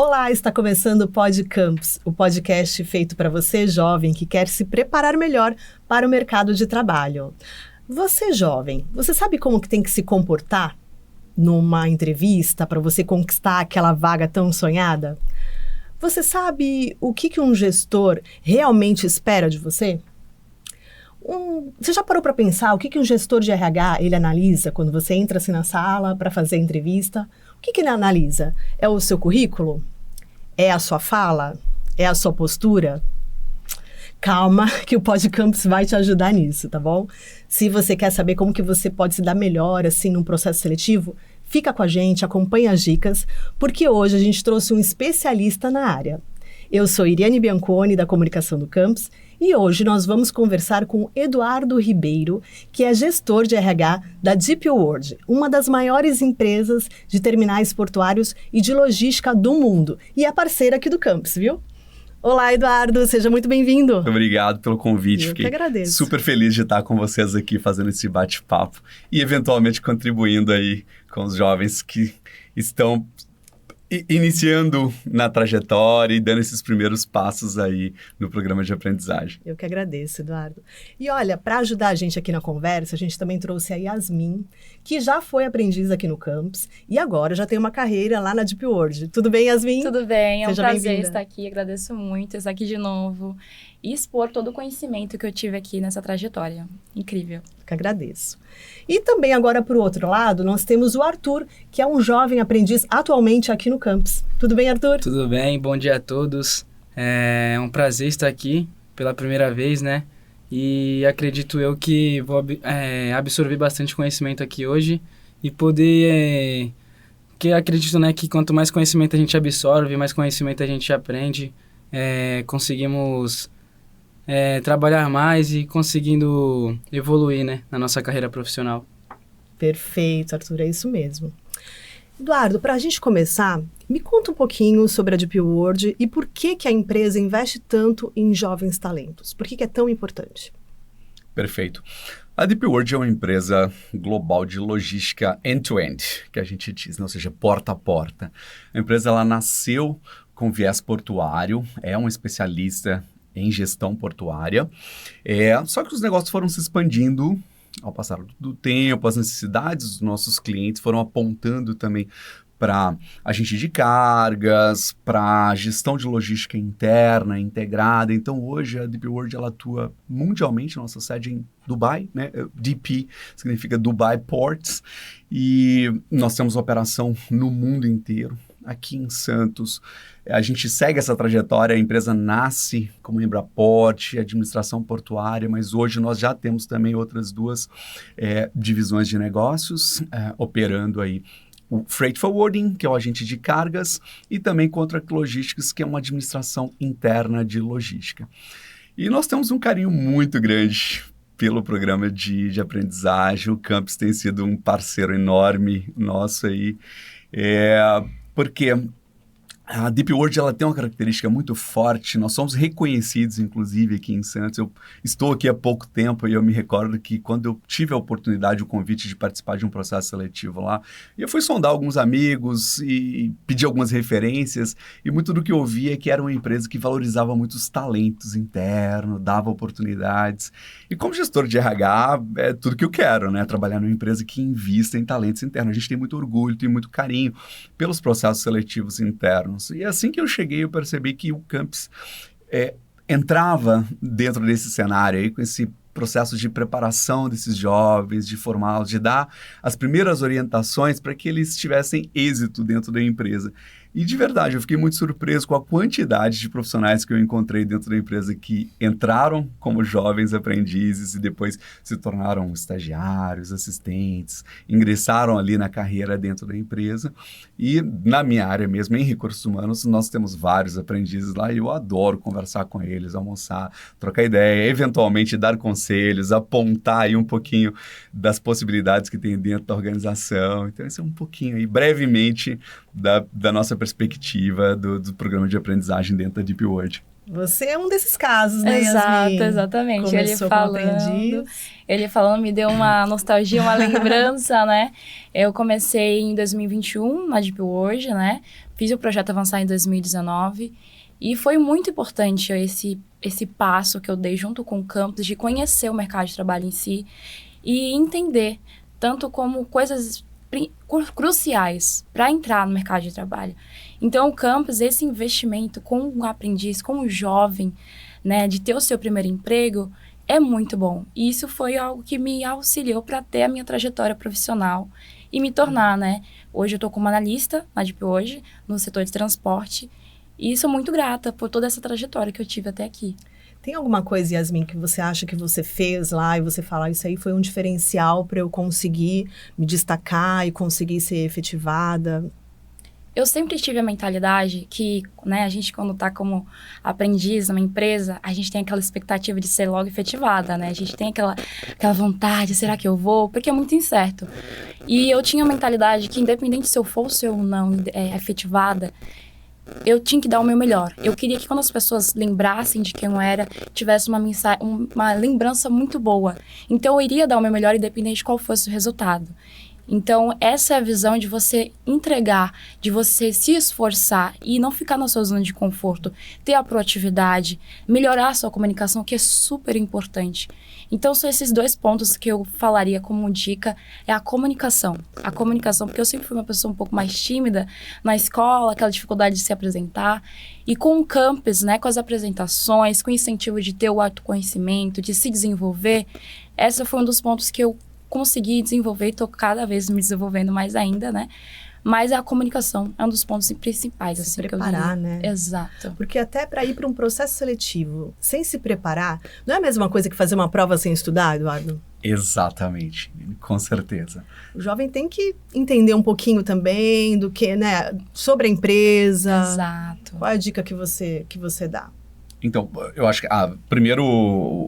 Olá, está começando o Pod Campus, o podcast feito para você, jovem, que quer se preparar melhor para o mercado de trabalho. Você, jovem, você sabe como que tem que se comportar numa entrevista para você conquistar aquela vaga tão sonhada? Você sabe o que um gestor realmente espera de você? Você já parou para pensar o que um gestor de RH ele analisa quando você entra assim na sala para fazer a entrevista? O que ele analisa? É o seu currículo? É a sua fala? É a sua postura? Calma, que o Pod Campus vai te ajudar nisso, tá bom? Se você quer saber como que você pode se dar melhor assim num processo seletivo, fica com a gente, acompanha as dicas, porque hoje a gente trouxe um especialista na área. Eu sou Iriane Bianconi, da Comunicação do Campus, e hoje nós vamos conversar com Eduardo Ribeiro, que é gestor de RH da DP World, uma das maiores empresas de terminais portuários e de logística do mundo, e é parceira aqui do Campus, viu? Olá, Eduardo, seja muito bem-vindo. Obrigado pelo convite. Eu que agradeço. Super feliz de estar com vocês aqui fazendo esse bate-papo e eventualmente contribuindo aí com os jovens que estão iniciando na trajetória e dando esses primeiros passos aí no programa de aprendizagem. Eu que agradeço, Eduardo. E olha, para ajudar a gente aqui na conversa, a gente também trouxe a Yasmin, que já foi aprendiz aqui no campus e agora já tem uma carreira lá na DP World. Tudo bem, Yasmin? Tudo bem, é um prazer bem-vinda. estar aqui, agradeço muito estar aqui de novo e expor todo o conhecimento que eu tive aqui nessa trajetória. Incrível. Que agradeço. E também agora, por outro lado, nós temos o Arthur, que é um jovem aprendiz atualmente aqui no campus. Tudo bem, Arthur? Tudo bem, bom dia a todos. É um prazer estar aqui pela primeira vez, né? E acredito eu que vou absorver bastante conhecimento aqui hoje e poder... que acredito, né, que quanto mais conhecimento a gente absorve, mais conhecimento a gente aprende, conseguimos... trabalhar mais e conseguindo evoluir, né, na nossa carreira profissional. Perfeito, Arthur, é isso mesmo. Eduardo, para a gente começar, me conta um pouquinho sobre a DP World e por que a empresa investe tanto em jovens talentos. Por que é tão importante? Perfeito. A DP World é uma empresa global de logística end-to-end, que a gente diz, né? Ou seja, porta a porta. A empresa ela nasceu com viés portuário, é um especialista em gestão portuária, só que os negócios foram se expandindo ao passar do tempo, as necessidades dos nossos clientes foram apontando também para agente de cargas, para gestão de logística interna, integrada. Então, hoje, a DP World ela atua mundialmente, nossa sede em Dubai, né? DP significa Dubai Ports, e nós temos operação no mundo inteiro. Aqui em Santos, a gente segue essa trajetória, a empresa nasce como Embraport, administração portuária, mas hoje nós já temos também outras duas divisões de negócios operando aí. O Freight Forwarding, que é o agente de cargas, e também Contract Logistics, que é uma administração interna de logística. E nós temos um carinho muito grande pelo programa de aprendizagem. O Campus tem sido um parceiro enorme nosso aí, porque a DP World ela tem uma característica muito forte, nós somos reconhecidos, inclusive, aqui em Santos. Eu estou aqui há pouco tempo e eu me recordo que quando eu tive a oportunidade, o convite de participar de um processo seletivo lá, eu fui sondar alguns amigos e pedir algumas referências, e muito do que eu ouvi é que era uma empresa que valorizava muito os talentos internos, dava oportunidades. E como gestor de RH, é tudo que eu quero, né? Trabalhar numa empresa que invista em talentos internos. A gente tem muito orgulho, tem muito carinho pelos processos seletivos internos. E assim que eu cheguei, eu percebi que o Campus entrava dentro desse cenário aí, com esse processo de preparação desses jovens, de formá-los, de dar as primeiras orientações para que eles tivessem êxito dentro da empresa. E de verdade, eu fiquei muito surpreso com a quantidade de profissionais que eu encontrei dentro da empresa que entraram como jovens aprendizes e depois se tornaram estagiários, assistentes, ingressaram ali na carreira dentro da empresa. E na minha área mesmo, em recursos humanos, nós temos vários aprendizes lá e eu adoro conversar com eles, almoçar, trocar ideia, eventualmente dar conselhos, apontar aí um pouquinho das possibilidades que tem dentro da organização. Então, esse é um pouquinho aí, brevemente, da nossa perspectiva do programa de aprendizagem dentro da DP World. Você é um desses casos, né, Exato, Yasmin? exatamente. Começou Ele falando me deu uma nostalgia, uma lembrança, né? Eu comecei em 2021 na DP World, né? Fiz o projeto avançar em 2019 e foi muito importante esse passo que eu dei junto com o campus de conhecer o mercado de trabalho em si e entender tanto como coisas cruciais para entrar no mercado de trabalho. Então, o campus, esse investimento com o aprendiz, com o jovem, né, de ter o seu primeiro emprego, é muito bom. E isso foi algo que me auxiliou para ter a minha trajetória profissional e me tornar, né? Hoje eu estou como analista na Deep hoje, no setor de transporte, e sou muito grata por toda essa trajetória que eu tive até aqui. Tem alguma coisa, Yasmin, que você acha que você fez lá e você fala, isso aí foi um diferencial para eu conseguir me destacar e conseguir ser efetivada? Eu sempre tive a mentalidade que, né, a gente quando está como aprendiz numa empresa, a gente tem aquela expectativa de ser logo efetivada, né? A gente tem aquela vontade, será que eu vou? Porque é muito incerto. E eu tinha a mentalidade que independente se eu fosse ou não efetivada, eu tinha que dar o meu melhor. Eu queria que quando as pessoas lembrassem de quem eu era, tivesse uma lembrança muito boa. Então eu iria dar o meu melhor independente de qual fosse o resultado. Então, essa é a visão de você entregar, de você se esforçar e não ficar na sua zona de conforto, ter a proatividade, melhorar a sua comunicação, que é super importante. Então, são esses 2 pontos que eu falaria como dica, é a comunicação. A comunicação, porque eu sempre fui uma pessoa um pouco mais tímida na escola, aquela dificuldade de se apresentar. E com o campus, né, com as apresentações, com o incentivo de ter o autoconhecimento, de se desenvolver, esse foi um dos pontos que eu consegui desenvolver e estou cada vez me desenvolvendo mais ainda, né? Mas a comunicação é um dos pontos principais. Se assim, preparar, né? Exato. Porque até para ir para um processo seletivo, sem se preparar, não é a mesma coisa que fazer uma prova sem estudar, Eduardo? Exatamente, com certeza. O jovem tem que entender um pouquinho também do que, né, sobre a empresa. Exato. Qual é a dica que você dá? Então, eu acho que, primeiro,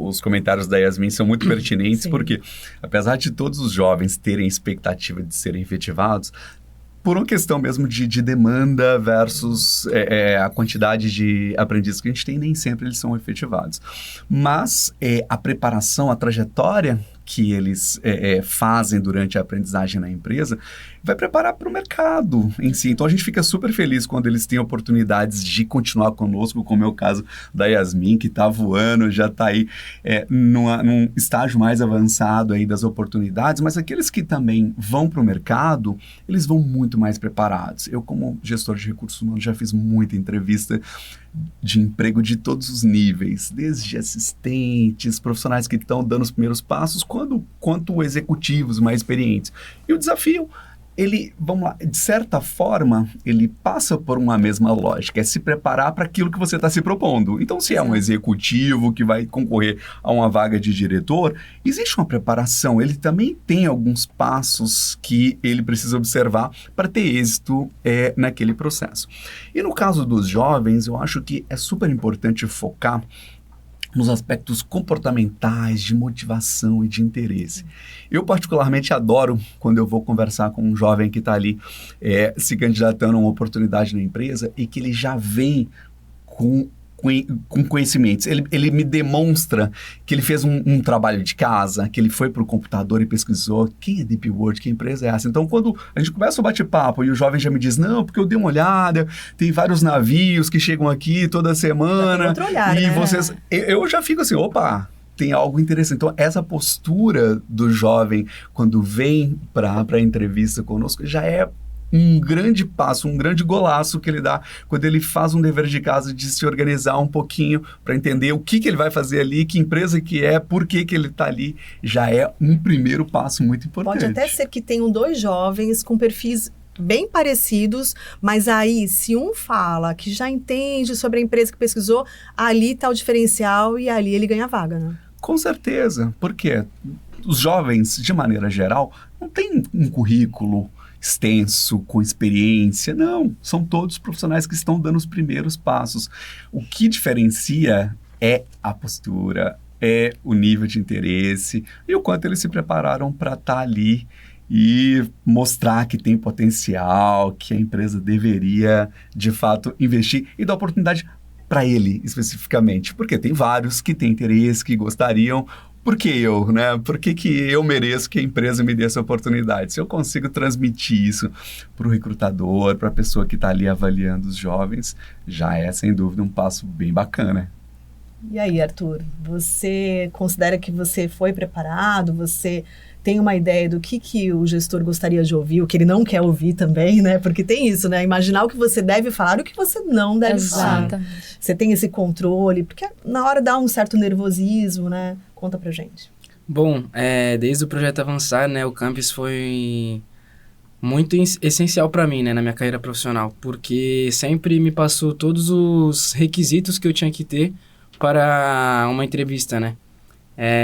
os comentários da Yasmin são muito pertinentes, Sim. porque, apesar de todos os jovens terem expectativa de serem efetivados, por uma questão mesmo de demanda versus a quantidade de aprendizes que a gente tem, nem sempre eles são efetivados. Mas a preparação, a trajetória que eles fazem durante a aprendizagem na empresa, vai preparar para o mercado em si. Então, a gente fica super feliz quando eles têm oportunidades de continuar conosco, como é o caso da Yasmin, que está voando, já está aí num estágio mais avançado aí das oportunidades, mas aqueles que também vão para o mercado, eles vão muito mais preparados. Eu, como gestor de recursos humanos, já fiz muita entrevista de emprego de todos os níveis, desde assistentes, profissionais que estão dando os primeiros passos, quanto executivos mais experientes. E o desafio, ele, vamos lá, de certa forma, ele passa por uma mesma lógica, é se preparar para aquilo que você está se propondo. Então, se é um executivo que vai concorrer a uma vaga de diretor, existe uma preparação, ele também tem alguns passos que ele precisa observar para ter êxito naquele processo. E no caso dos jovens, eu acho que é super importante focar nos aspectos comportamentais, de motivação e de interesse. Eu particularmente adoro quando eu vou conversar com um jovem que está ali se candidatando a uma oportunidade na empresa e que ele já vem com conhecimentos. Ele me demonstra que ele fez um trabalho de casa, que ele foi para o computador e pesquisou quem é Deep World, que empresa é essa. Então, quando a gente começa o bate-papo e o jovem já me diz, não, porque eu dei uma olhada, tem vários navios que chegam aqui toda semana. Outro olhar, e né? vocês... Eu já fico assim, opa, tem algo interessante. Então, essa postura do jovem, quando vem para a entrevista conosco, já é um grande passo, um grande golaço que ele dá quando ele faz um dever de casa de se organizar um pouquinho para entender o que ele vai fazer ali, que empresa que é, por que ele está ali, já é um primeiro passo muito importante. Pode até ser que tenham 2 jovens com perfis bem parecidos, mas aí, se um fala que já entende sobre a empresa que pesquisou, ali está o diferencial e ali ele ganha a vaga, né? Com certeza, porque os jovens, de maneira geral, não têm um currículo extenso, com experiência, não. São todos profissionais que estão dando os primeiros passos. O que diferencia é a postura, é o nível de interesse e o quanto eles se prepararam para estar ali e mostrar que tem potencial, que a empresa deveria, de fato, investir e dar oportunidade para ele, especificamente. Porque tem vários que têm interesse, que gostariam, por que eu, né? Por que eu mereço que a empresa me dê essa oportunidade? Se eu consigo transmitir isso para o recrutador, para a pessoa que está ali avaliando os jovens, já é, sem dúvida, um passo bem bacana. E aí, Arthur, você considera que você foi preparado? Você tem uma ideia do que o gestor gostaria de ouvir, o que ele não quer ouvir também, né? Porque tem isso, né? Imaginar o que você deve falar e o que você não deve falar. Exatamente. Você tem esse controle, porque na hora dá um certo nervosismo, né? Conta pra gente. Bom, desde o projeto Avançar, né, o Campus foi muito essencial para mim, né, na minha carreira profissional, porque sempre me passou todos os requisitos que eu tinha que ter para uma entrevista, né?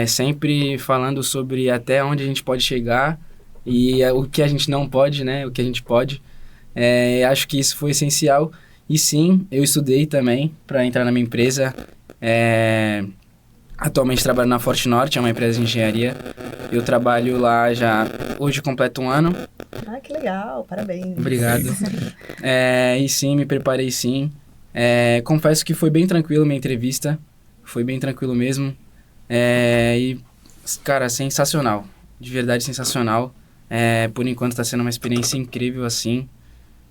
Sempre falando sobre até onde a gente pode chegar e o que a gente não pode, né? O que a gente pode. Acho que isso foi essencial. E sim, eu estudei também para entrar na minha empresa. Atualmente trabalho na Forte Norte, é uma empresa de engenharia. Eu trabalho lá já, hoje completo 1 ano. Ah, que legal, parabéns. Obrigado. E sim, me preparei sim. Confesso que foi bem tranquilo minha entrevista. Foi bem tranquilo mesmo. E, cara, sensacional. De verdade, sensacional. Por enquanto está sendo uma experiência incrível, assim.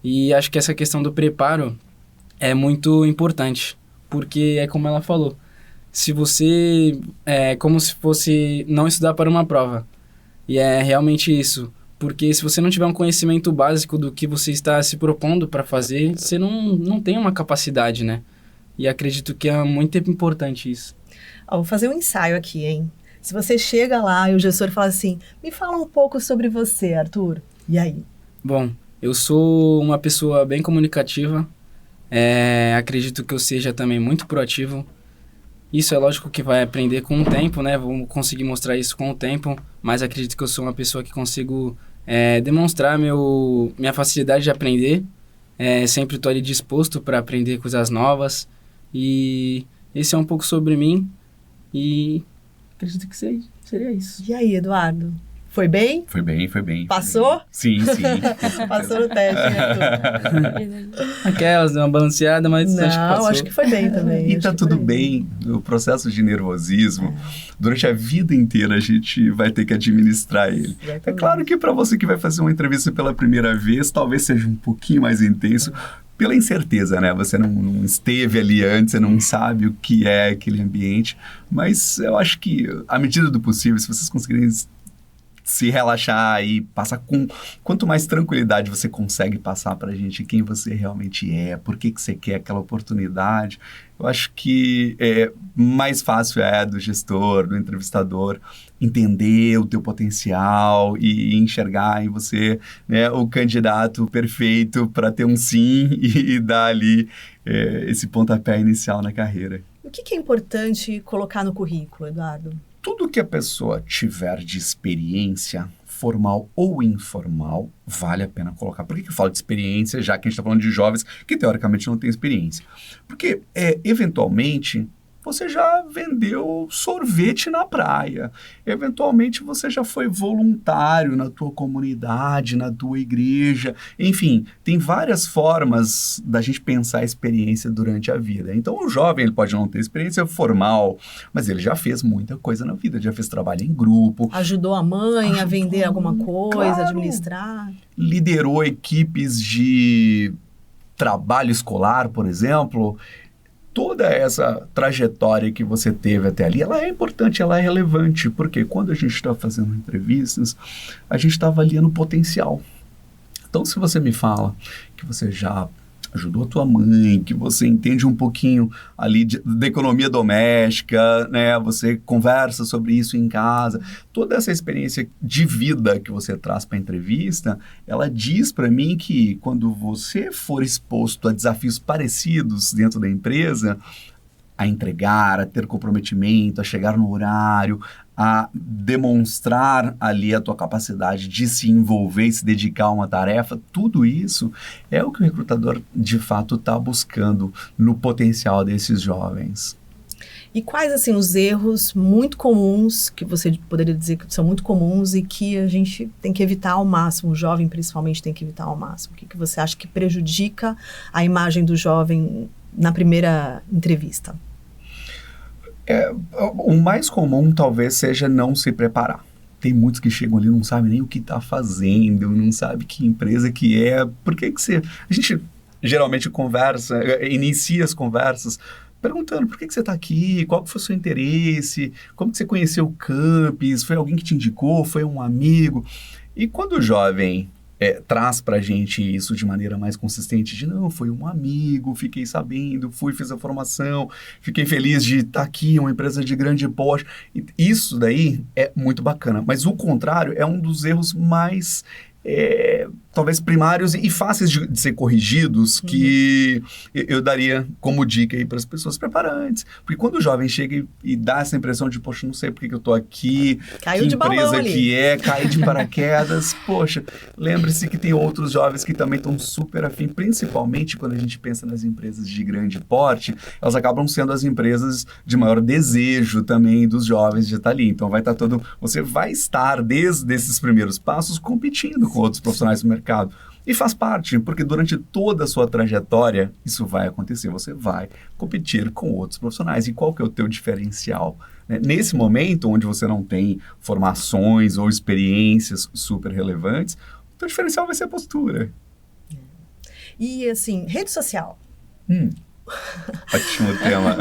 E acho que essa questão do preparo é muito importante. Porque é como ela falou. Se você... É como se fosse não estudar para uma prova. E é realmente isso. Porque se você não tiver um conhecimento básico do que você está se propondo para fazer, você não tem uma capacidade, né? E acredito que é muito importante isso. Vou fazer um ensaio aqui, hein? Se você chega lá e o gestor fala assim, me fala um pouco sobre você, Arthur. E aí? Bom, eu sou uma pessoa bem comunicativa. Acredito que eu seja também muito proativo. Isso é lógico que vai aprender com o tempo, né? Vou conseguir mostrar isso com o tempo. Mas acredito que eu sou uma pessoa que consigo demonstrar minha facilidade de aprender. Sempre estou ali disposto para aprender coisas novas. E esse é um pouco sobre mim. E acredito que seria isso. E aí, Eduardo? Foi bem? Foi bem. Passou? Sim. Passou no teste, né, Arthur? Aquelas, deu uma balanceada, mas acho que passou. Acho que foi bem também. E tá tudo bem. O processo de nervosismo, durante a vida inteira a gente vai ter que administrar ele. Exatamente. É claro que para você que vai fazer uma entrevista pela primeira vez, talvez seja um pouquinho mais intenso, pela incerteza, né? Você não esteve ali antes, você não sabe o que é aquele ambiente, mas eu acho que, à medida do possível, se vocês conseguirem se relaxar e passar com... Quanto mais tranquilidade você consegue passar pra gente quem você realmente é, por que você quer aquela oportunidade, eu acho que mais fácil do gestor, do entrevistador, entender o teu potencial e enxergar em você, né, o candidato perfeito para ter um sim e dar ali esse pontapé inicial na carreira. O que é importante colocar no currículo, Eduardo? Tudo que a pessoa tiver de experiência, formal ou informal, vale a pena colocar. Por que eu falo de experiência, já que a gente está falando de jovens que teoricamente não têm experiência? Porque, eventualmente, você já vendeu sorvete na praia. Eventualmente, você já foi voluntário na tua comunidade, na tua igreja. Enfim, tem várias formas da gente pensar a experiência durante a vida. Então, o jovem ele pode não ter experiência formal, mas ele já fez muita coisa na vida. Já fez trabalho em grupo. Ajudou a mãe a vender alguma coisa, claro. Administrar. Liderou equipes de trabalho escolar, por exemplo. Toda essa trajetória que você teve até ali, ela é importante, ela é relevante, porque quando a gente está fazendo entrevistas, a gente está avaliando o potencial. Então, se você me fala que você já ajudou a tua mãe, que você entende um pouquinho ali da economia doméstica, né? Você conversa sobre isso em casa, toda essa experiência de vida que você traz para a entrevista, ela diz para mim que quando você for exposto a desafios parecidos dentro da empresa, a entregar, a ter comprometimento, a chegar no horário, a demonstrar ali a tua capacidade de se envolver e se dedicar a uma tarefa, tudo isso é o que o recrutador de fato está buscando no potencial desses jovens. E quais, assim, os erros muito comuns, que você poderia dizer que são muito comuns e que a gente tem que evitar ao máximo, o jovem principalmente tem que evitar ao máximo? O que você acha que prejudica a imagem do jovem na primeira entrevista? O mais comum talvez seja não se preparar. Tem muitos que chegam ali e não sabem nem o que está fazendo, não sabe que empresa que é, por que você... A gente geralmente inicia as conversas perguntando por que você está aqui, qual que foi o seu interesse, como que você conheceu o Campus, foi alguém que te indicou, foi um amigo. E quando o jovem traz para a gente isso de maneira mais consistente, de não, foi um amigo, fiquei sabendo, fiz a formação, fiquei feliz de estar aqui, uma empresa de grande porte, isso daí é muito bacana. Mas o contrário é um dos erros mais... talvez primários e fáceis de ser corrigidos, que eu daria como dica aí para as pessoas preparantes. Porque quando o jovem chega e dá essa impressão de, poxa, não sei por que eu estou aqui, caiu que de empresa balão que cai de paraquedas, poxa, lembre-se que tem outros jovens que também estão super afim, principalmente quando a gente pensa nas empresas de grande porte, elas acabam sendo as empresas de maior desejo também dos jovens de estar ali. Então você vai estar desde esses primeiros passos competindo com outros profissionais do mercado. E faz parte, porque durante toda a sua trajetória, isso vai acontecer. Você vai competir com outros profissionais. E qual que é o teu diferencial? Nesse momento, onde você não tem formações ou experiências super relevantes, o teu diferencial vai ser a postura. E, assim, rede social. Ótimo tema.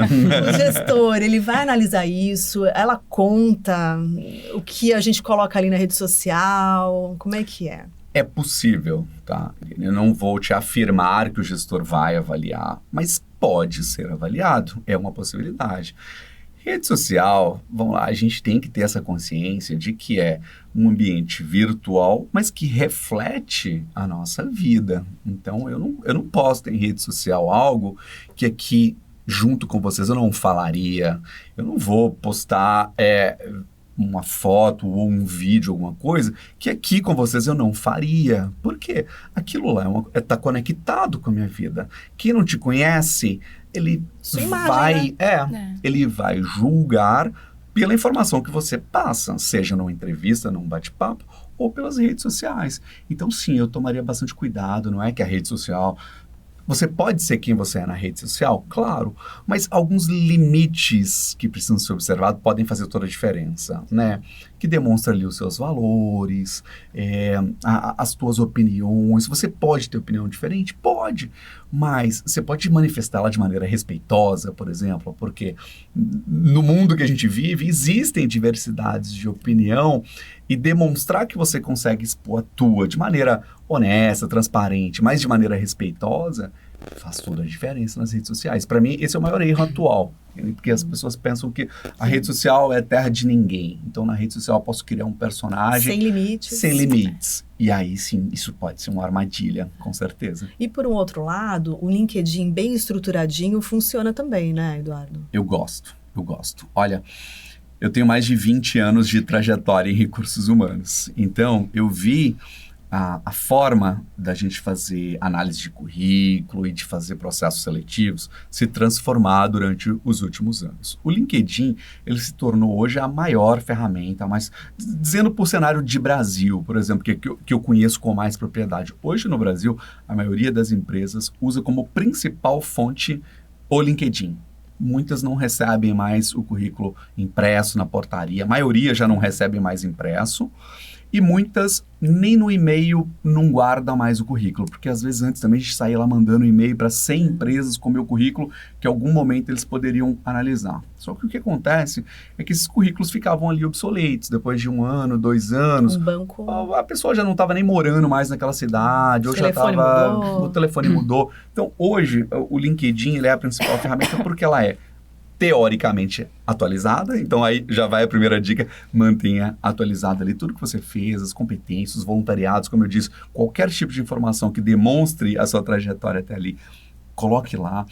O gestor, ele vai analisar isso, ela conta o que a gente coloca ali na rede social, como é que é? É possível, tá? Eu não vou te afirmar que o gestor vai avaliar, mas pode ser avaliado, é uma possibilidade. Rede social, vamos lá, a gente tem que ter essa consciência de que é um ambiente virtual, mas que reflete a nossa vida. Então, eu não posto em rede social algo que aqui, junto com vocês, eu não falaria. Eu não vou postar... uma foto ou um vídeo, alguma coisa, que aqui com vocês eu não faria. Por quê? Aquilo lá está conectado com a minha vida. Quem não te conhece, ele ele vai julgar pela informação que você passa, seja numa entrevista, num bate-papo, ou pelas redes sociais. Então, sim, eu tomaria bastante cuidado. Não é que a rede social... Você pode ser quem você é na rede social, claro, mas alguns limites que precisam ser observados podem fazer toda a diferença, né? Que demonstra ali os seus valores, as tuas opiniões. Você pode ter opinião diferente? Pode, mas você pode manifestá-la de maneira respeitosa, por exemplo, porque no mundo que a gente vive existem diversidades de opinião e demonstrar que você consegue expor a tua de maneira honesta, transparente, mas de maneira respeitosa, faz toda a diferença nas redes sociais. Para mim, esse é o maior erro atual, porque as pessoas pensam que a rede social é terra de ninguém. Então, na rede social, eu posso criar um personagem... Sem limites. Sem limites. E aí, sim, isso pode ser uma armadilha, com certeza. E, por um outro lado, o LinkedIn bem estruturadinho funciona também, né, Eduardo? Eu gosto. Olha... Eu tenho mais de 20 anos de trajetória em recursos humanos. Então, eu vi a forma da gente fazer análise de currículo e de fazer processos seletivos se transformar durante os últimos anos. O LinkedIn, ele se tornou hoje a maior ferramenta, mas dizendo por cenário de Brasil, por exemplo, que eu conheço com mais propriedade. Hoje no Brasil, a maioria das empresas usa como principal fonte o LinkedIn. Muitas não recebem mais o currículo impresso na portaria, a maioria já não recebe mais impresso, e muitas nem no e-mail não guardam mais o currículo, porque às vezes antes também a gente saía lá mandando e-mail para 100 empresas com o meu currículo, que em algum momento eles poderiam analisar. Só que o que acontece é que esses currículos ficavam ali obsoletos, depois de 1 ano, 2 anos, a pessoa já não estava nem morando mais naquela cidade, ou já estava... O telefone mudou. Então hoje o LinkedIn ele é a principal ferramenta porque ela é teoricamente atualizada, então aí já vai a primeira dica, mantenha atualizado ali tudo que você fez, as competências, os voluntariados, como eu disse, qualquer tipo de informação que demonstre a sua trajetória até ali, coloque lá.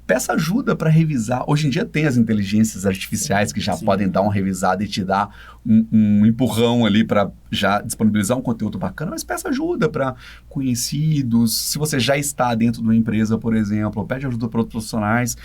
Peça ajuda para revisar. Hoje em dia tem as inteligências artificiais que já podem dar uma revisada e te dar um empurrão ali para já disponibilizar um conteúdo bacana, mas peça ajuda para conhecidos. Se você já está dentro de uma empresa, por exemplo, pede ajuda para outros profissionais.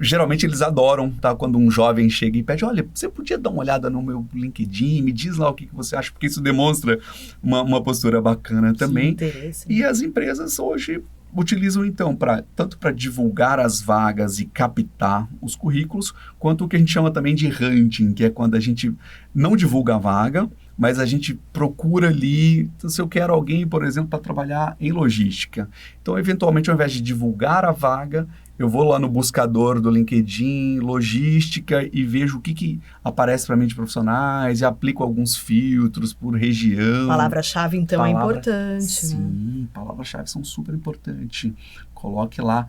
Geralmente eles adoram, tá? Quando um jovem chega e pede, olha, você podia dar uma olhada no meu LinkedIn, me diz lá o que você acha, porque isso demonstra uma postura bacana também. Interesse. E as empresas hoje utilizam, então, tanto para divulgar as vagas e captar os currículos, quanto o que a gente chama também de hunting, que é quando a gente não divulga a vaga, mas a gente procura ali, então, se eu quero alguém, por exemplo, para trabalhar em logística. Então, eventualmente, ao invés de divulgar a vaga, eu vou lá no buscador do LinkedIn, logística, e vejo o que aparece para mim de profissionais, e aplico alguns filtros por região. Palavra-chave, então, é importante. Sim, palavras-chave são super importantes. Coloque lá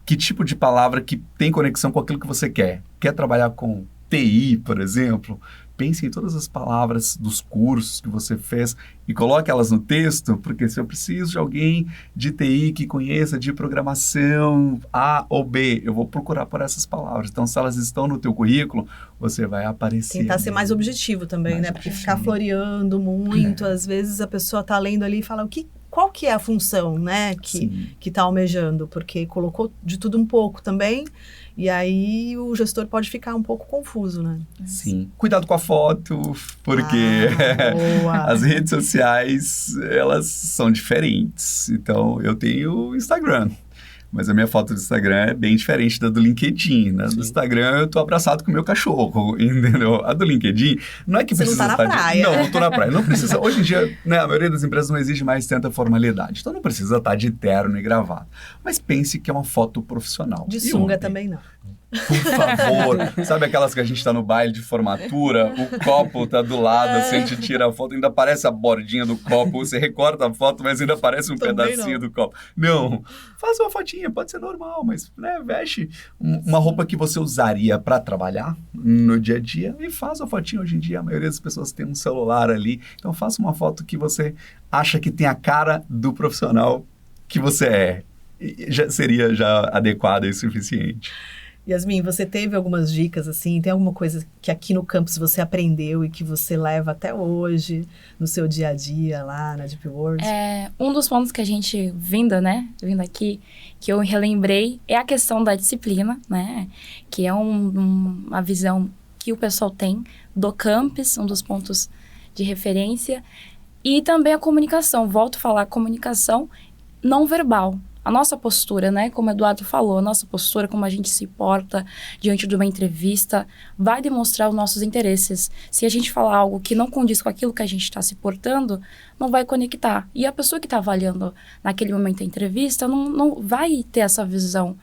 que tipo de palavra que tem conexão com aquilo que você quer. Quer trabalhar com TI, por exemplo? Pense em todas as palavras dos cursos que você fez e coloque elas no texto, porque se eu preciso de alguém de TI que conheça de programação A ou B, eu vou procurar por essas palavras. Então, se elas estão no teu currículo, você vai aparecer. Tentar ser mais objetivo também, né? Porque ficar floreando muito, às vezes a pessoa está lendo ali e fala qual que é a função, né, que está almejando, porque colocou de tudo um pouco também, e aí o gestor pode ficar um pouco confuso, né? Sim. Cuidado com a foto, porque as redes sociais, elas são diferentes. Então, eu tenho Instagram, mas a minha foto do Instagram é bem diferente da do LinkedIn, né? Do Instagram eu tô abraçado com o meu cachorro, entendeu? A do LinkedIn não é que você precisa não tá na praia. Não tô na praia. Não precisa. Hoje em dia, né, a maioria das empresas não exige mais tanta formalidade. Então não precisa estar de terno e gravata. Mas pense que é uma foto profissional. De sunga também não. Por favor, sabe aquelas que a gente tá no baile de formatura, o copo tá do lado, assim, a gente tira a foto, ainda aparece a bordinha do copo, você recorta a foto, mas ainda aparece um pedacinho do copo. Não, faça uma fotinha, pode ser normal, mas, né, veste uma roupa que você usaria para trabalhar no dia a dia e faz uma fotinha. Hoje em dia, a maioria das pessoas tem um celular ali, então faça uma foto que você acha que tem a cara do profissional que você é. E seria já adequada e suficiente. Yasmin, você teve algumas dicas, assim, tem alguma coisa que aqui no campus você aprendeu e que você leva até hoje no seu dia a dia lá na Deep World? Um dos pontos que a gente, vindo aqui, que eu relembrei, é a questão da disciplina, né? Que é uma visão que o pessoal tem do campus, um dos pontos de referência. E também a comunicação, volto a falar, comunicação não verbal. A nossa postura, né, como o Eduardo falou, a nossa postura, como a gente se porta diante de uma entrevista, vai demonstrar os nossos interesses. Se a gente falar algo que não condiz com aquilo que a gente está se portando, não vai conectar. E a pessoa que está avaliando naquele momento a entrevista não vai ter essa visão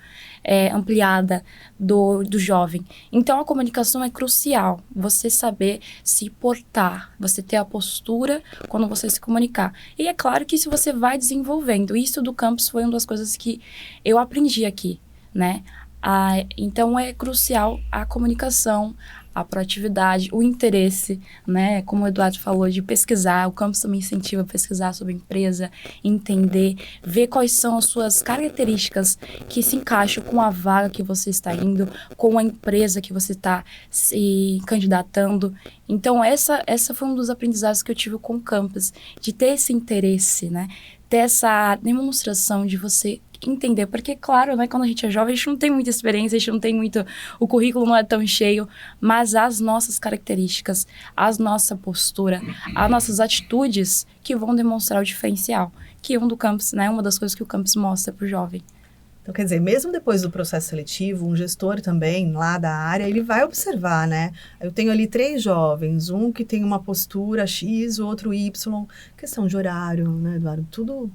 ampliada do jovem. Então, a comunicação é crucial. Você saber se portar, você ter a postura quando você se comunicar. E é claro que isso você vai desenvolvendo. Isso do campus foi uma das coisas que eu aprendi aqui, né? Então, é crucial a comunicação, a proatividade, o interesse, né? Como o Eduardo falou, de pesquisar. O campus também incentiva a pesquisar sobre a empresa, entender, ver quais são as suas características que se encaixam com a vaga que você está indo, com a empresa que você está se candidatando. Então, essa foi um dos aprendizados que eu tive com o campus, de ter esse interesse, né? Ter essa demonstração de você entender, porque claro, né, quando a gente é jovem, a gente não tem muita experiência, a gente não tem muito, o currículo não é tão cheio, mas as nossas características, a nossa postura, as nossas atitudes que vão demonstrar o diferencial, que é um do campus, né, uma das coisas que o campus mostra para o jovem. Então, quer dizer, mesmo depois do processo seletivo, um gestor também lá da área, ele vai observar, né? Eu tenho ali 3 jovens, um que tem uma postura X, o outro Y, questão de horário, né, Eduardo? Tudo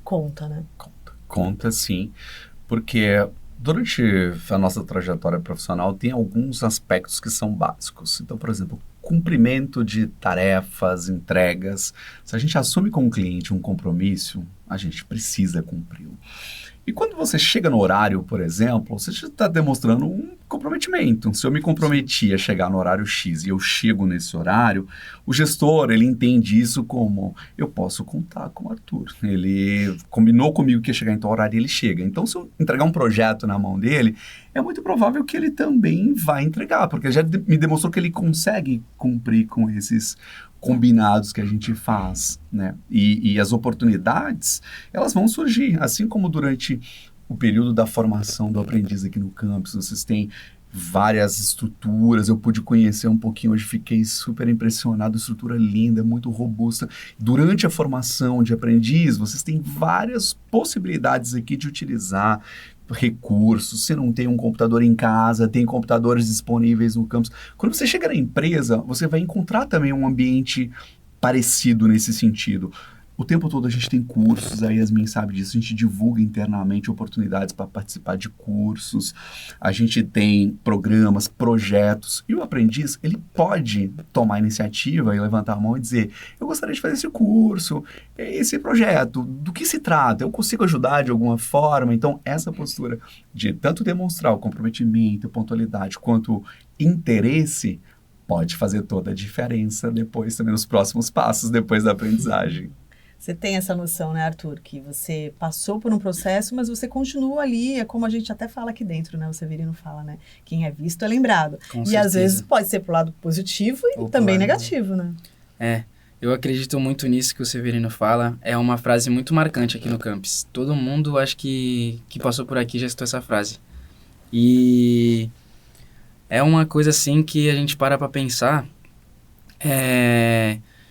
conta, né? Conta, sim, porque durante a nossa trajetória profissional tem alguns aspectos que são básicos. Então, por exemplo, cumprimento de tarefas, entregas. Se a gente assume com o cliente um compromisso, a gente precisa cumpri-lo. E quando você chega no horário, por exemplo, você está demonstrando um comprometimento. Se eu me comprometi a chegar no horário X e eu chego nesse horário, o gestor, ele entende isso como eu posso contar com o Arthur. Ele combinou comigo que ia chegar em tal horário e ele chega. Então, se eu entregar um projeto na mão dele, é muito provável que ele também vai entregar, porque já me demonstrou que ele consegue cumprir com esses combinados que a gente faz, né? E as oportunidades, elas vão surgir, assim como durante o período da formação do aprendiz aqui no campus, vocês têm várias estruturas, eu pude conhecer um pouquinho, hoje fiquei super impressionado, estrutura linda, muito robusta. Durante a formação de aprendiz, vocês têm várias possibilidades aqui de utilizar recursos. Você não tem um computador em casa, tem computadores disponíveis no campus. Quando você chega na empresa, você vai encontrar também um ambiente parecido nesse sentido. O tempo todo a gente tem cursos, a Yasmin sabe disso, a gente divulga internamente oportunidades para participar de cursos, a gente tem programas, projetos, e o aprendiz, ele pode tomar a iniciativa e levantar a mão e dizer, eu gostaria de fazer esse curso, esse projeto, do que se trata? Eu consigo ajudar de alguma forma? Então, essa postura de tanto demonstrar o comprometimento, pontualidade, quanto interesse, pode fazer toda a diferença depois, também nos próximos passos, depois da aprendizagem. Você tem essa noção, né, Arthur, que você passou por um processo, mas você continua ali, é como a gente até fala aqui dentro, né, o Severino fala, né, quem é visto é lembrado. Com e certeza. às vezes pode ser pro lado positivo e Ou também pro lado negativo, né? Eu acredito muito nisso que o Severino fala, é uma frase muito marcante aqui no campus. Todo mundo, acho que passou por aqui já citou essa frase. E é uma coisa assim que a gente para pensar,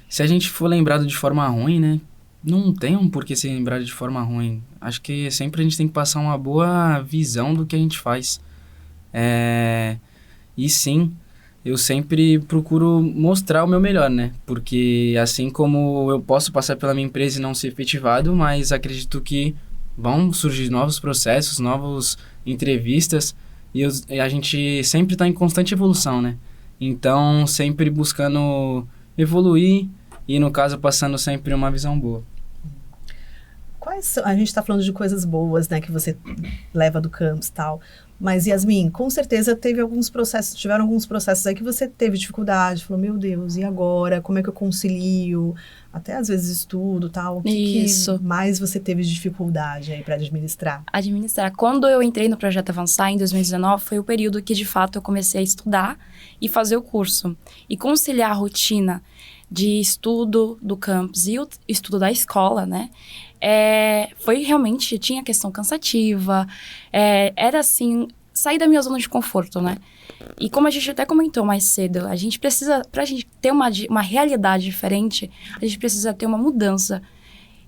se a gente for lembrado de forma ruim, né, não tem um porquê ser lembrado de forma ruim. Acho que sempre a gente tem que passar uma boa visão do que a gente faz. E sim, eu sempre procuro mostrar o meu melhor, né? Porque assim como eu posso passar pela minha empresa e não ser efetivado, mas acredito que vão surgir novos processos, novas entrevistas, e a gente sempre está em constante evolução, né? Então, sempre buscando evoluir e, no caso, passando sempre uma visão boa. A gente está falando de coisas boas, né, que você leva do campus e tal, mas Yasmin, com certeza tiveram alguns processos aí que você teve dificuldade, falou, meu Deus, e agora? Como é que eu concilio? Até às vezes estudo e tal. O que mais você teve de dificuldade aí para administrar? Quando eu entrei no Projeto Avançar, em 2019, foi o período que, de fato, eu comecei a estudar e fazer o curso. E conciliar a rotina de estudo do campus e o estudo da escola, né? Foi realmente, tinha questão cansativa, era assim, sair da minha zona de conforto, né? E como a gente até comentou mais cedo, a gente precisa, pra gente ter uma realidade diferente, a gente precisa ter uma mudança.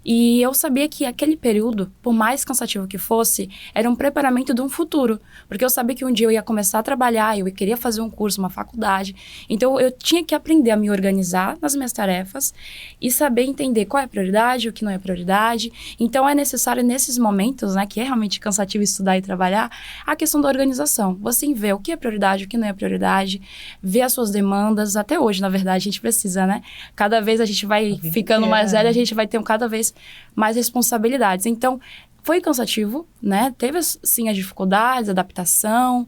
E eu sabia que aquele período, por mais cansativo que fosse, era um preparamento de um futuro. Porque eu sabia que um dia eu ia começar a trabalhar, eu queria fazer um curso, uma faculdade. Então, eu tinha que aprender a me organizar nas minhas tarefas e saber entender qual é a prioridade, o que não é prioridade. Então, é necessário nesses momentos, né, que é realmente cansativo estudar e trabalhar, a questão da organização. Você vê o que é prioridade, o que não é prioridade, ver as suas demandas. Até hoje, na verdade, a gente precisa, né? Cada vez a gente vai ficando mais velha, a gente vai ter cada vez mais responsabilidades. Então, foi cansativo, né? Teve, sim, as dificuldades, adaptação,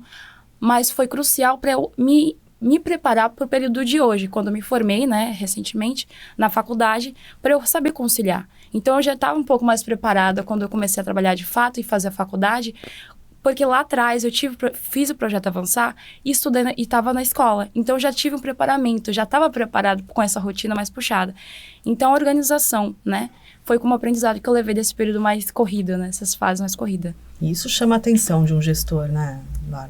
mas foi crucial para eu me preparar para o período de hoje, quando eu me formei, né, recentemente, na faculdade, para eu saber conciliar. Então, eu já estava um pouco mais preparada quando eu comecei a trabalhar de fato e fazer a faculdade, porque lá atrás eu fiz o Projeto Avançar e estudei e estava na escola. Então, eu já tive um preparamento, já estava preparado com essa rotina mais puxada. Então, a organização, né, foi como aprendizado que eu levei desse período mais corrido, né, essas fases mais corridas. Isso chama a atenção de um gestor, né?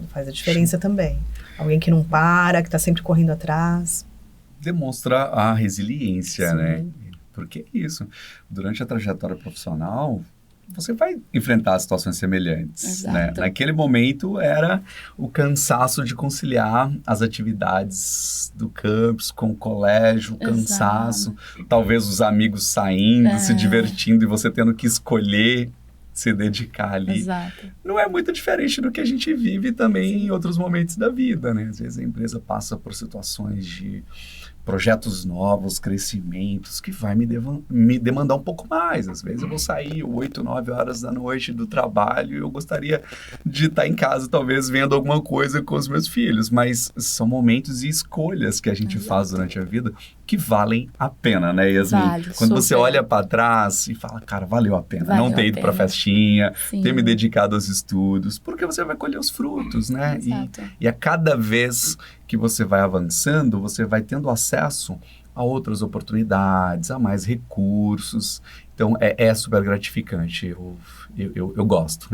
Faz a diferença também. Alguém que não para, que está sempre correndo atrás. Demonstra a resiliência, Sim. né? Porque é isso. Durante a trajetória profissional, você vai enfrentar situações semelhantes, né? Naquele momento era o cansaço de conciliar as atividades do campus com o colégio, o cansaço, talvez os amigos saindo, se divertindo e você tendo que escolher se dedicar ali. Exato. Não é muito diferente do que a gente vive também em outros momentos da vida, né? Às vezes a empresa passa por situações de projetos novos, crescimentos, que vai me demandar um pouco mais. Às vezes eu vou sair 8, 9 horas da noite do trabalho e eu gostaria de estar em casa, talvez, vendo alguma coisa com os meus filhos. Mas são momentos e escolhas que a gente faz durante a vida que valem a pena, né, Yasmin? Vale, quando você super. olha para trás e fala, cara, valeu a pena. Valeu não ter a ido pena. para festinha, Sim. ter me dedicado aos estudos, porque você vai colher os frutos, né? Exato. E a cada vez que você vai avançando, você vai tendo acesso a outras oportunidades, a mais recursos. Então, é super gratificante. Eu gosto.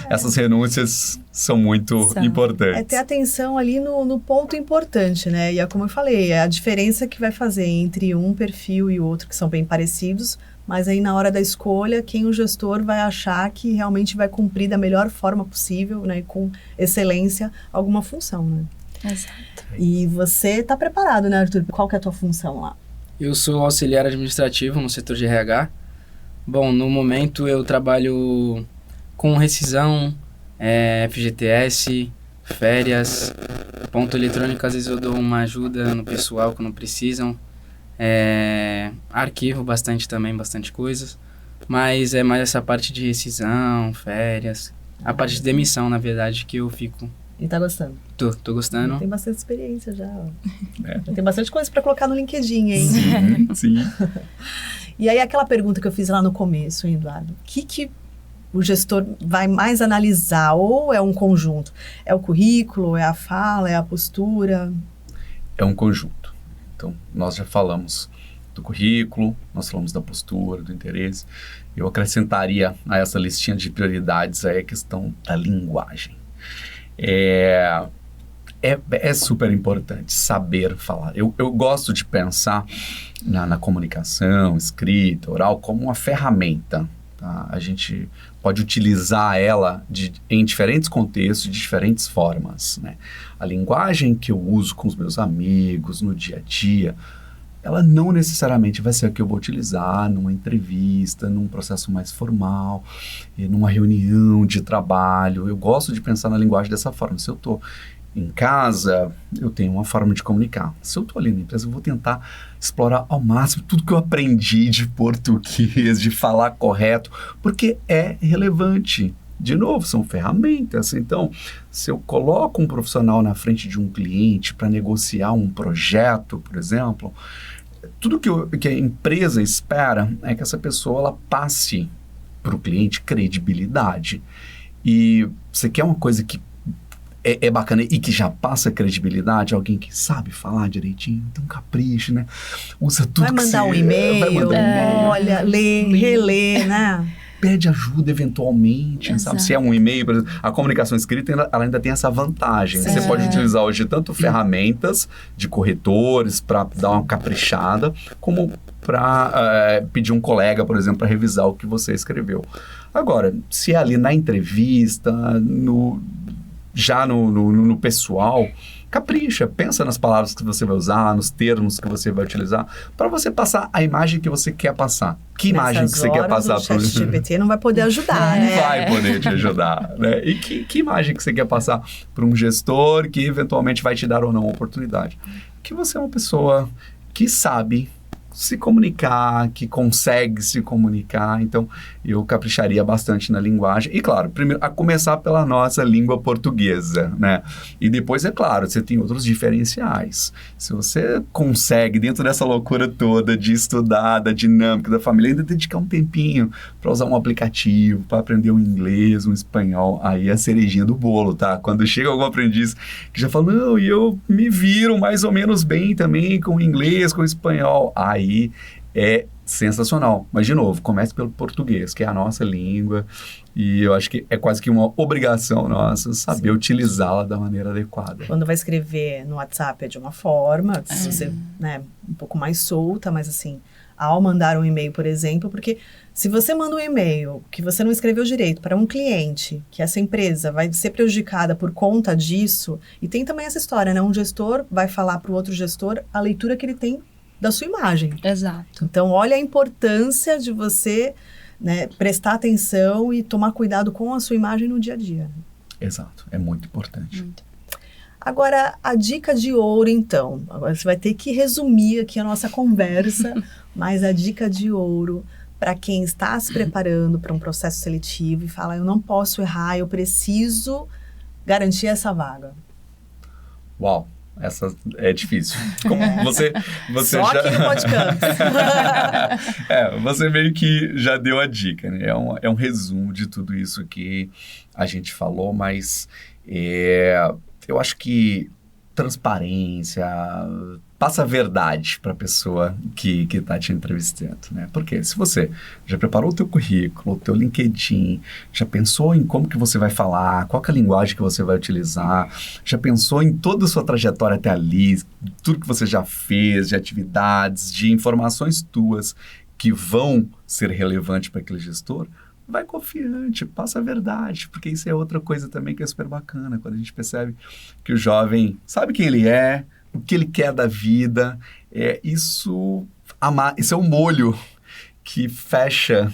Essas renúncias são muito importantes. É ter atenção ali no ponto importante, né? E é como eu falei, é a diferença que vai fazer entre um perfil e outro, que são bem parecidos, mas aí na hora da escolha, quem o gestor vai achar que realmente vai cumprir da melhor forma possível, né? Com excelência, alguma função, né? Exato. E você está preparado, né, Arthur? Qual que é a tua função lá? Eu sou auxiliar administrativo no setor de RH. Bom, no momento eu trabalho com rescisão, FGTS, férias, ponto eletrônico. Às vezes eu dou uma ajuda no pessoal quando precisam. Arquivo bastante também, bastante coisas. Mas é mais essa parte de rescisão, férias, a parte de demissão, na verdade, que eu fico. E tá gostando? Tô gostando. Tem bastante experiência já. Tem bastante coisa para colocar no LinkedIn, hein? Sim. E aí aquela pergunta que eu fiz lá no começo, hein, Eduardo? O que o gestor vai mais analisar? Ou é um conjunto? É o currículo, é a fala, é a postura? É um conjunto. Então, nós já falamos do currículo, nós falamos da postura, do interesse. Eu acrescentaria a essa listinha de prioridades aí a questão da linguagem. É super importante saber falar. Eu gosto de pensar na comunicação escrita, oral, como uma ferramenta. Tá? A gente pode utilizar ela em diferentes contextos, de diferentes formas. Né? A linguagem que eu uso com os meus amigos no dia a dia, ela não necessariamente vai ser a que eu vou utilizar numa entrevista, num processo mais formal, numa reunião de trabalho. Eu gosto de pensar na linguagem dessa forma. Se eu estou em casa, eu tenho uma forma de comunicar. Se eu estou ali na empresa, eu vou tentar explorar ao máximo tudo que eu aprendi de português, de falar correto, porque é relevante. De novo, são ferramentas. Então, se eu coloco um profissional na frente de um cliente para negociar um projeto, por exemplo, tudo que a empresa espera é que essa pessoa ela passe para o cliente credibilidade. E você quer uma coisa que é bacana e que já passa credibilidade, alguém que sabe falar direitinho, então capricha, né? Usa tudo vai mandar um e-mail, olha, lê, relê, né? Pede ajuda eventualmente, sabe? Se é um e-mail, por exemplo, a comunicação escrita ela ainda tem essa vantagem. Você pode utilizar hoje tanto ferramentas de corretores para dar uma caprichada, como para pedir um colega, por exemplo, para revisar o que você escreveu. Agora, se é ali na entrevista, já no pessoal, capricha, pensa nas palavras que você vai usar, nos termos que você vai utilizar, para você passar a imagem que você quer passar. Que imagem que você quer passar para o ChatGPT não vai poder ajudar, né? Não vai poder te ajudar, né? E que imagem que você quer passar para um gestor que eventualmente vai te dar ou não oportunidade? Que você é uma pessoa que sabe se comunicar, que consegue se comunicar. Então, eu capricharia bastante na linguagem. E, claro, primeiro, a começar pela nossa língua portuguesa, né? E depois, é claro, você tem outros diferenciais. Se você consegue, dentro dessa loucura toda de estudar, da dinâmica da família, ainda dedicar um tempinho para usar um aplicativo, para aprender um inglês, um espanhol, aí é a cerejinha do bolo, tá? Quando chega algum aprendiz que já fala, não, e eu me viro mais ou menos bem também com o inglês, com o espanhol, aí é sensacional. Mas, de novo, comece pelo português, que é a nossa língua, e eu acho que é quase que uma obrigação nossa saber utilizá-la da maneira adequada. Quando vai escrever no WhatsApp é de uma forma, se você, né, um pouco mais solta, mas assim, ao mandar um e-mail, por exemplo, porque se você manda um e-mail que você não escreveu direito para um cliente, que essa empresa vai ser prejudicada por conta disso, e tem também essa história, né? Um gestor vai falar para o outro gestor a leitura que ele tem da sua imagem. Exato. Então, olha a importância de você, né, prestar atenção e tomar cuidado com a sua imagem no dia a dia. Exato, é muito importante. Muito. Agora, a dica de ouro, então. Agora você vai ter que resumir aqui a nossa conversa, mas a dica de ouro para quem está se preparando para um processo seletivo e fala, eu não posso errar, eu preciso garantir essa vaga. Uau! Essa é difícil. Como você Só já... aqui no podcast. Você meio que já deu a dica, né? É um resumo de tudo isso que a gente falou, mas eu acho que transparência, passa a verdade para a pessoa que está te entrevistando, né? Porque se você já preparou o teu currículo, o teu LinkedIn, já pensou em como que você vai falar, qual que é a linguagem que você vai utilizar, já pensou em toda a sua trajetória até ali, tudo que você já fez, de atividades, de informações tuas que vão ser relevantes para aquele gestor, vai confiante, passa a verdade, porque isso é outra coisa também que é super bacana, quando a gente percebe que o jovem sabe quem ele é, o que ele quer da vida, isso é um molho que fecha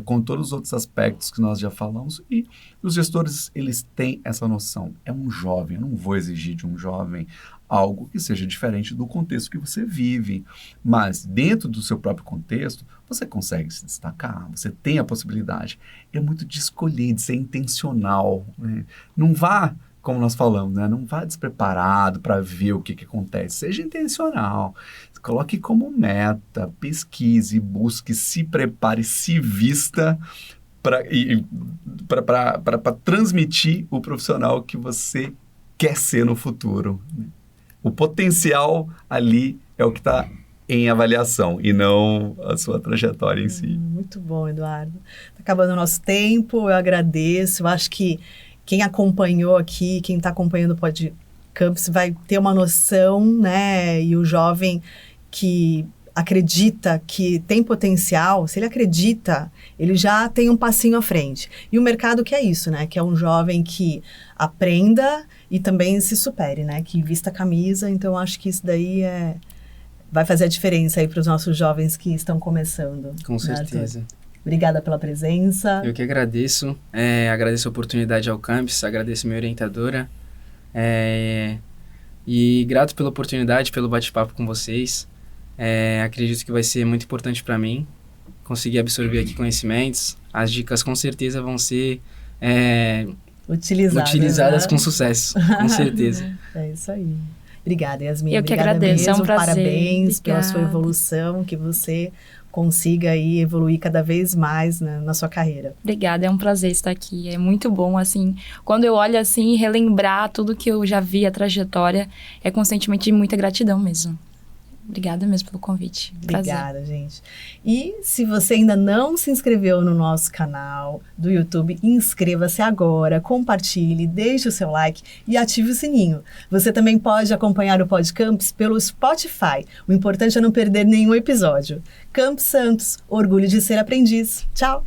com todos os outros aspectos que nós já falamos, e os gestores, eles têm essa noção. É um jovem, eu não vou exigir de um jovem algo que seja diferente do contexto que você vive, mas dentro do seu próprio contexto, você consegue se destacar, você tem a possibilidade. É muito de escolher, de ser intencional, né? Não vá, como nós falamos, né? Não vá despreparado para ver o que acontece. Seja intencional. Coloque como meta, pesquise, busque, se prepare, se vista para transmitir o profissional que você quer ser no futuro. O potencial ali é o que está em avaliação e não a sua trajetória em si. Muito bom, Eduardo. Está acabando o nosso tempo, eu agradeço. Eu acho que quem acompanhou aqui, quem está acompanhando o PodCampus vai ter uma noção, né? E o jovem que acredita que tem potencial, se ele acredita, ele já tem um passinho à frente. E o mercado que é isso, né? Que é um jovem que aprenda e também se supere, né? Que vista a camisa. Então, eu acho que isso daí vai fazer a diferença aí para os nossos jovens que estão começando. Com certeza. Arthur? Obrigada pela presença. Eu que agradeço. Agradeço a oportunidade ao campus, agradeço minha orientadora. E grato pela oportunidade, pelo bate-papo com vocês. Acredito que vai ser muito importante para mim conseguir absorver aqui conhecimentos. As dicas com certeza vão ser utilizadas, né? Com sucesso, com certeza. É isso aí. Obrigada, Yasmin. Eu que Obrigada agradeço, mesmo. é um prazer. Parabéns pela Obrigada. sua evolução, que você consiga aí evoluir cada vez mais na sua carreira. Obrigada, é um prazer estar aqui. É muito bom, assim, quando eu olho assim, relembrar tudo que eu já vi, a trajetória, é constantemente de muita gratidão mesmo. Obrigada mesmo pelo convite. Obrigada, Prazer. gente. E se você ainda não se inscreveu no nosso canal do YouTube, inscreva-se agora, compartilhe, deixe o seu like e ative o sininho. Você também pode acompanhar o PodCampus pelo Spotify. O importante é não perder nenhum episódio. Campus Santos, orgulho de ser aprendiz. Tchau!